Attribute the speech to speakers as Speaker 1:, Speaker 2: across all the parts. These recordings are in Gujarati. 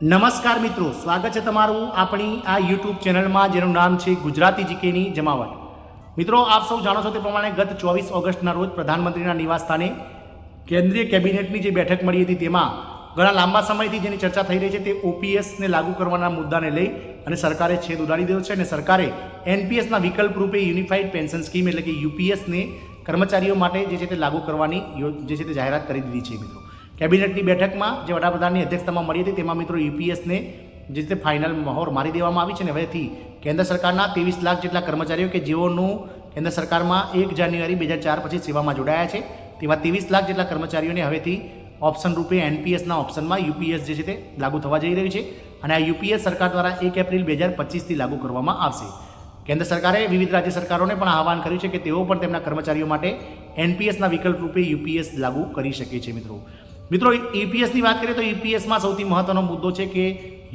Speaker 1: નમસ્કાર મિત્રો, સ્વાગત છે તમારું આપણી આ યુટ્યુબ ચેનલમાં જેનું નામ છે ગુજરાતી જીકેની જમાવટ. મિત્રો, આપ સૌ જાણો છો તે પ્રમાણે ગત 24 ઓગસ્ટના રોજ પ્રધાનમંત્રીના નિવાસસ્થાને કેન્દ્રીય કેબિનેટની જે બેઠક મળી હતી તેમાં ઘણા લાંબા સમયથી જેની ચર્ચા થઈ રહી છે તે ઓપીએસને લાગુ કરવાના મુદ્દાને લઈ અને સરકારે છેદ ઉડાડી દીધો છે અને સરકારે એનપીએસના વિકલ્પ રૂપે યુનિફાઈડ પેન્શન સ્કીમ એટલે કે યુપીએસને કર્મચારીઓ માટે જે છે તે લાગુ કરવાની જે છે તે જાહેરાત કરી દીધી છે. મિત્રો, કેબિનેટની બેઠકમાં જે વડાપ્રધાનની અધ્યક્ષતામાં મળી હતી તેમાં મિત્રો યુપીએસને જે રીતે ફાઇનલ મહોર મારી દેવામાં આવી છે અને હવેથી કેન્દ્ર સરકારના 23 લાખ જેટલા કર્મચારીઓ કે જેઓનું કેન્દ્ર સરકારમાં 1 જાન્યુઆરી 2004 પછી સેવામાં જોડાયા છે તેવા 23 લાખ જેટલા કર્મચારીઓને હવેથી ઓપ્શન રૂપે એનપીએસના ઓપ્શનમાં યુપીએસ જે છે તે લાગુ થવા જઈ રહ્યું છે અને આ યુપીએસ સરકાર દ્વારા 1 એપ્રિલ 2025થી લાગુ કરવામાં આવશે. કેન્દ્ર સરકારે વિવિધ રાજ્ય સરકારોને પણ આહવાન કર્યું છે કે તેઓ પણ તેમના કર્મચારીઓ માટે એનપીએસના વિકલ્પ રૂપે યુપીએસ લાગુ કરી શકે છે. મિત્રો, યુપીએસની વાત કરીએ તો યુપીએસમાં સૌથી મહત્વનો મુદ્દો છે કે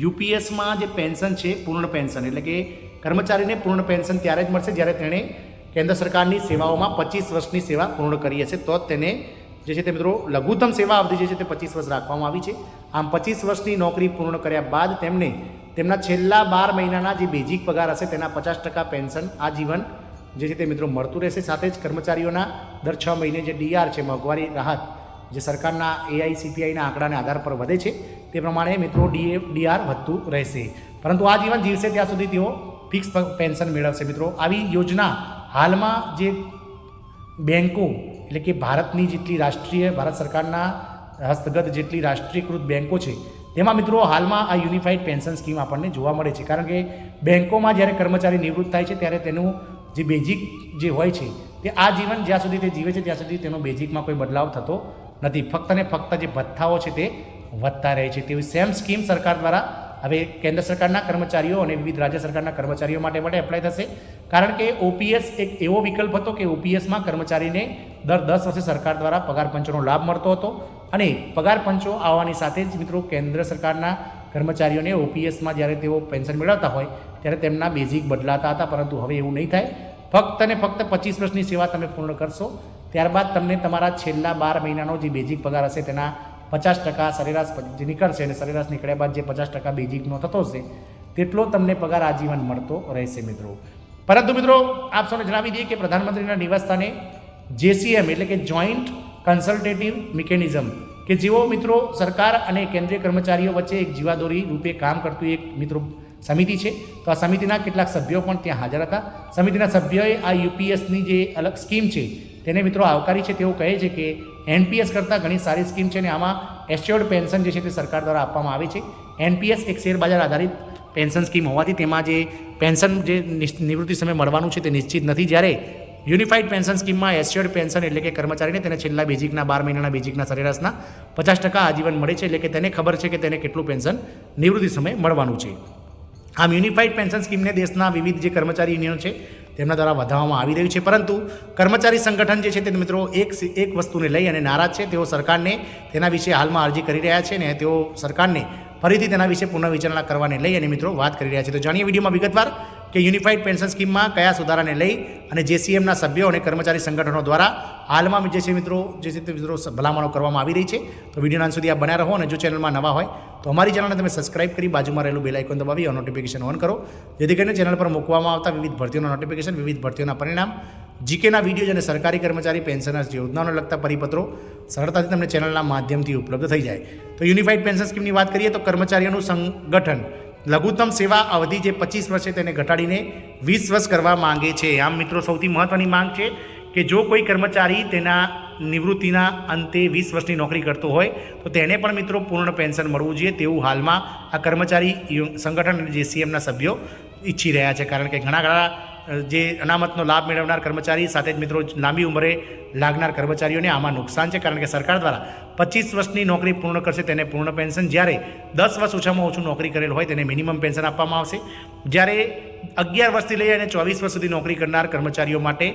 Speaker 1: યુપીએસમાં જે પેન્શન છે પૂર્ણ પેન્શન એટલે કે કર્મચારીને પૂર્ણ પેન્શન ત્યારે જ મળશે જ્યારે તેણે કેન્દ્ર સરકારની સેવાઓમાં 25 વર્ષની સેવા પૂર્ણ કરી હશે તો તેને જે છે તે મિત્રો લઘુત્તમ સેવા અવધિ જે છે તે 25 વર્ષ રાખવામાં આવી છે. આમ 25 વર્ષની નોકરી પૂર્ણ કર્યા બાદ તેમને તેમના છેલ્લા 12 મહિનાના જે બેઝિક પગાર હશે તેના 50% પેન્શન આજીવન જે છે તે મિત્રો મળતું રહેશે. સાથે જ કર્મચારીઓના દર 6 મહિને જે ડીઆર છે મોંઘવારી રાહત જે સરકારના એઆઈસીપીઆઈના આંકડાના આધાર પર વધે છે તે પ્રમાણે મિત્રો ડીઆર વધતું રહેશે, પરંતુ આ જીવન જીવશે ત્યાં સુધી તેઓ ફિક્સ પેન્શન મેળવશે. મિત્રો, આવી યોજના હાલમાં જે બેન્કો એટલે કે ભારતની જેટલી ભારત સરકારના હસ્તગત જેટલી રાષ્ટ્રીયકૃત બેન્કો છે તેમાં મિત્રો હાલમાં આ યુનિફાઈડ પેન્શન સ્કીમ આપણને જોવા મળે છે, કારણ કે બેન્કોમાં જ્યારે કર્મચારી નિવૃત્ત થાય છે ત્યારે તેનું જે બેઝિક જે હોય છે તે આ જીવન જ્યાં સુધી તે જીવે છે ત્યાં સુધી તેનો બેઝિકમાં કોઈ બદલાવ થતો નથી. ફક્ત ને ફક્ત જે ભથ્થાઓ છે તે વધતા રહે છે. તેવી સેમ સ્કીમ સરકાર દ્વારા હવે કેન્દ્ર સરકારના કર્મચારીઓ અને વિવિધ રાજ્ય સરકારના કર્મચારીઓ માટે એપ્લાય થશે, કારણ કે ઓપીએસ એક એવો વિકલ્પ હતો કે ઓપીએસમાં કર્મચારીને દર 10 વર્ષે સરકાર દ્વારા પગાર પંચોનો લાભ મળતો હતો અને પગાર પંચો આવવાની સાથે જ મિત્રો કેન્દ્ર સરકારના કર્મચારીઓને ઓપીએસમાં જ્યારે તેઓ પેન્શન મેળવતા હોય ત્યારે તેમના બેઝિક બદલાતા હતા, પરંતુ હવે એવું નહીં થાય. ફક્ત ને ફક્ત 25 વર્ષની સેવા તમે પૂર્ણ કરશો ત્યારબાદ તમને તમારા છેલ્લા 12 મહિનાનો જે બેઝિક પગાર હશે તેના 50% સરેરાશ જે નીકળશે અને સરેરાશ નીકળ્યા બાદ જે 50% બેઝિકનો થતો હશે તેટલો તમને પગાર આજીવન મળતો રહેશે. પરંતુ મિત્રો આપ સૌને જણાવી દઈએ કે પ્રધાનમંત્રીના નિવાસસ્થાને જેસીએમ એટલે કે જોઈન્ટ કન્સલ્ટેટિવ મિકેનિઝમ કે જેઓ મિત્રો સરકાર અને કેન્દ્રીય કર્મચારીઓ વચ્ચે એક જીવાદોરી રૂપે કામ કરતું એક મિત્રો સમિતિ છે, તો આ સમિતિના કેટલાક સભ્યો પણ ત્યાં હાજર હતા. સમિતિના સભ્યોએ આ યુપીએસની જે અલગ સ્કીમ છે તેને મિત્રો આવકારી છે. તેઓ કહે છે કે એનપીએસ કરતાં ઘણી સારી સ્કીમ છે અને આમાં એસ્યોર્ડ પેન્શન જે છે તે સરકાર દ્વારા આપવામાં આવે છે. એનપીએસ એક શેરબજાર આધારિત પેન્શન સ્કીમ હોવાથી તેમાં જે પેન્શન જે નિવૃત્તિ સમયે મળવાનું છે તે નિશ્ચિત નથી, જ્યારે યુનિફાઈડ પેન્શન સ્કીમમાં એસ્યોર્ડ પેન્શન એટલે કે કર્મચારીને તેને છેલ્લા બેઝિકના 12 મહિનાના બેઝિકના સરેરાશના 50% આજીવન મળે છે, એટલે કે તેને ખબર છે કે તેને કેટલું પેન્શન નિવૃત્તિ સમયે મળવાનું છે. આમ યુનિફાઈડ પેન્શન સ્કીમને દેશના વિવિધ જે કર્મચારી યુનિયનો છે તેમના દ્વારા વધારવામાં આવી રહ્યું છે, પરંતુ કર્મચારી સંગઠન જે છે તે મિત્રો એક વસ્તુને લઈ અને નારાજ છે. તેઓ સરકારને તેના વિશે હાલમાં અરજી કરી રહ્યા છે અને તેઓ સરકારને ફરીથી તેના વિશે પુનઃવિચારણા કરવાને લઈ અને મિત્રો વાત કરી રહ્યા છે. તો જાણીએ વિડીયોમાં વિગતવાર કે યુનિફાઈડ પેન્શન સ્કીમમાં કયા સુધારાને લઈ અને જેસીએમના સભ્યો અને કર્મચારી સંગઠનો દ્વારા હાલમાં જે છે મિત્રો ભલામણો કરવામાં આવી રહી છે. તો વિડીયોના અંત સુધી આપ બન્યા રહો અને જો ચેનલમાં નવા હોય તો અમારી ચેનલને તમે સબસ્ક્રાઇબ કરી બાજુમાં રહેલું બેલ આઇકોન દબાવી નોટિફિકેશન ઓન કરો, જેથી કરીને ચેનલ પર મૂકવામાં આવતા વિવિધ ભરતીઓના નોટિફિકેશન, વિવિધ ભરતીઓના પરિણામ, જીકેના વિડીયો અને સરકારી કર્મચારી પેન્શનર્સ યોજનાઓને લગતા પરિપત્રો સરળતાથી તમને ચેનલના માધ્યમથી ઉપલબ્ધ થઈ જાય. તો યુનિફાઈડ પેન્શન સ્કીમની વાત કરીએ તો કર્મચારીઓનું સંગઠન લઘુત્તમ સેવા અવધિ જે 25 વર્ષ છે તેને ઘટાડીને 20 વર્ષ કરવા માંગે છે. આમ મિત્રો સૌથી મહત્ત્વની માંગ છે કે જો કોઈ કર્મચારી તેના નિવૃત્તિના અંતે 20 વર્ષની નોકરી કરતો હોય તો તેને પણ મિત્રો પૂર્ણ પેન્શન મળવું જોઈએ, તેવું હાલમાં આ કર્મચારી સંગઠન અને જેસીએમના સભ્યો ઈચ્છી રહ્યા છે. કારણ કે ઘણા જે અનામતનો લાભ મેળવનાર કર્મચારી સાથે જ મિત્રો લાંબી ઉંમરે લાગનાર કર્મચારીઓને આમાં નુકસાન છે, કારણ કે સરકાર દ્વારા 25 વર્ષની નોકરી પૂર્ણ કરશે તેને પૂર્ણ પેન્શન, જ્યારે 10 વર્ષ ઓછામાં ઓછું નોકરી કરેલ હોય તેને મિનિમમ પેન્શન આપવામાં આવશે, જ્યારે 11 વર્ષથી લઈ અને 24 વર્ષ સુધી નોકરી કરનાર કર્મચારીઓ માટે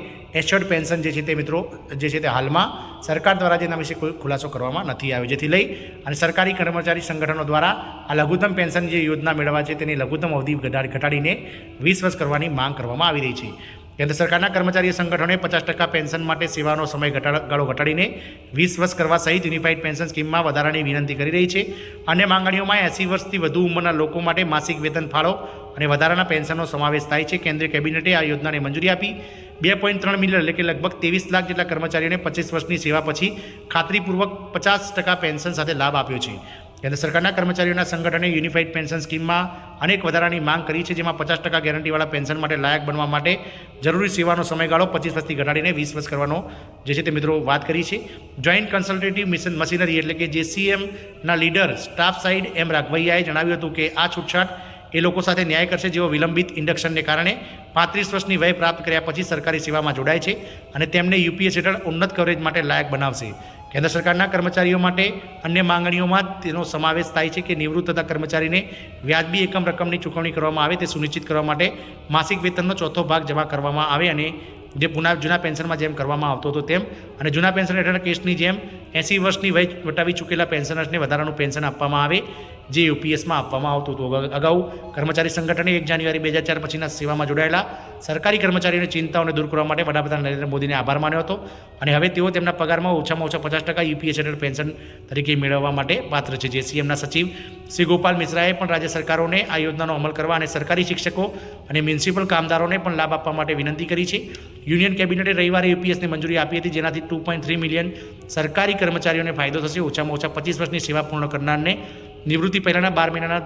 Speaker 1: એસ્યોર્ડ પેન્શન જે છે તે મિત્રો જે છે તે હાલમાં સરકાર દ્વારા જેના વિશે કોઈ ખુલાસો કરવામાં નથી આવ્યો, જેથી લઈ અને સરકારી કર્મચારી સંગઠનો દ્વારા આ લઘુત્તમ પેન્શન જે યોજના મેળવવા છે તેની લઘુત્તમ અવધિ ઘટાડીને 20 વર્ષ કરવાની માંગ કરવામાં આવી રહી છે. કેન્દ્ર સરકારના કર્મચારી સંગઠનોએ 50% પેન્શન માટે સેવાનો સમય ગાળો ઘટાડીને 20 વર્ષ કરવા સહિત યુનિફાઈડ પેન્શન સ્કીમમાં વધારાની વિનંતી કરી રહી છે. અન્ય માંગણીઓમાં 80 વર્ષથી વધુ ઉંમરના લોકો માટે માસિક વેતન ફાળો અને વધારાના પેન્શનનો સમાવેશ થાય છે. કેન્દ્રીય કેબિનેટે આ યોજનાને મંજૂરી આપી 2.3 મિલિયન એટલે કે લગભગ 23 લાખ જેટલા કર્મચારીઓને 25 વર્ષની સેવા પછી ખાતરીપૂર્વક 50% પેન્શન સાથે લાભ આપ્યો છે. કેન્દ્ર સરકારના કર્મચારીઓના સંગઠને યુનિફાઈડ પેન્શન સ્કીમમાં અનેક વધારાની માંગ કરી છે, જેમાં 50% ગેરંટીવાળા પેન્શન માટે લાયક બનવા માટે જરૂરી સેવાનો સમયગાળો 25 વર્ષથી ઘટાડીને 20 વર્ષ કરવાનો જે છે તે મિત્રો વાત કરી છે. જોઈન્ટ કન્સલ્ટેટિવ મશીનરી એટલે કે JCMના લીડર સ્ટાફ સાઇડ એમ રાઘવૈયાએ જણાવ્યું હતું કે આ છૂટછાટ એ લોકો સાથે ન્યાય કરશે જેઓ વિલંબિત ઇન્ડક્શનને કારણે 35 વર્ષની વય પ્રાપ્ત કર્યા પછી સરકારી સેવામાં જોડાય છે અને તેમને UPS હેઠળ ઉન્નત કવરેજ માટે લાયક બનાવશે. કેન્દ્ર સરકારના કર્મચારીઓ માટે અન્ય માંગણીઓમાં તેનો સમાવેશ થાય છે કે નિવૃત્ત થતા કર્મચારીને વ્યાજબી એકમ રકમની ચૂકવણી કરવામાં આવે તે સુનિશ્ચિત કરવા માટે માસિક વેતનનો ચોથો ભાગ જમા કરવામાં આવે અને જે જૂના પેન્શનમાં જેમ કરવામાં આવતો હતો તેમ અને જૂના પેન્શન હેઠળ કેસની જેમ 80 વર્ષની વય વટાવી ચૂકેલા પેન્શનર્સને વધારાનું પેન્શન આપવામાં આવે જે UPSમાં આપવામાં આવતું હતું. અગાઉ કર્મચારી સંગઠને 1 જાન્યુઆરી 2004 પછીના સેવામાં જોડાયેલા સરકારી કર્મચારીઓની ચિંતાઓને દૂર કરવા માટે વડાપ્રધાન નરેન્દ્ર મોદીને આભાર માન્યો હતો અને હવે તેઓ તેમના પગારમાં ઓછામાં ઓછા 50% UPS હેઠળ પેન્શન તરીકે મેળવવા માટે પાત્ર છે. JCMના સચિવ શ્રી ગોપાલ મિશ્રાએ પણ રાજ્ય સરકારોને આ યોજનાનો અમલ કરવા અને સરકારી શિક્ષકો અને મ્યુનિસિપલ કામદારોને પણ લાભ આપવા માટે વિનંતી કરી છે. યુનિયન કેબિનેટે રવિવારે UPSને મંજૂરી આપી હતી, જેનાથી 2.3 મિલિયન સરકારી કર્મચારીઓને ફાયદો થશે. ઓછામાં ઓછા 25 વર્ષની સેવા પૂર્ણ કરનારને નિવૃત્તિ પહેલાંના 12 મહિનાના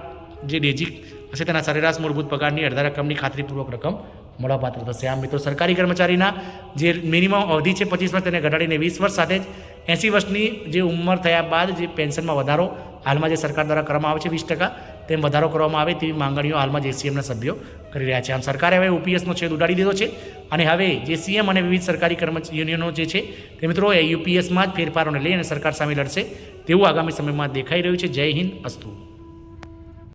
Speaker 1: જે બેઝિક હશે તેના સરેરાશ મૂળભૂત પગારની અડધા રકમની ખાતરીપૂર્વક રકમ મળવાપાત્ર થશે. આમ મિત્રો સરકારી કર્મચારીના જે મિનિમમ અવધિ છે 25 વર્ષ તેને ઘટાડીને 20 વર્ષ સાથે જ 80 વર્ષની જે ઉંમર થયા બાદ જે પેન્શનમાં વધારો હાલમાં જે સરકાર દ્વારા કરવામાં આવે છે 20% તેમ વધારો કરવામાં આવે તેવી માંગણીઓ હાલમાં JCMના સભ્યો કરી રહ્યા છે. આમ સરકારે હવે UPSનો છેદ ઉડાડી દીધો છે અને હવે JCM અને વિવિધ સરકારી યુનિયનો જે છે તે મિત્રો UPSમાં જ ફેરફારોને લઈ અને સરકાર સામે લડશે તેવું આગામી સમયમાં દેખાઈ રહ્યું છે. જય હિન્દ, અસ્તુ.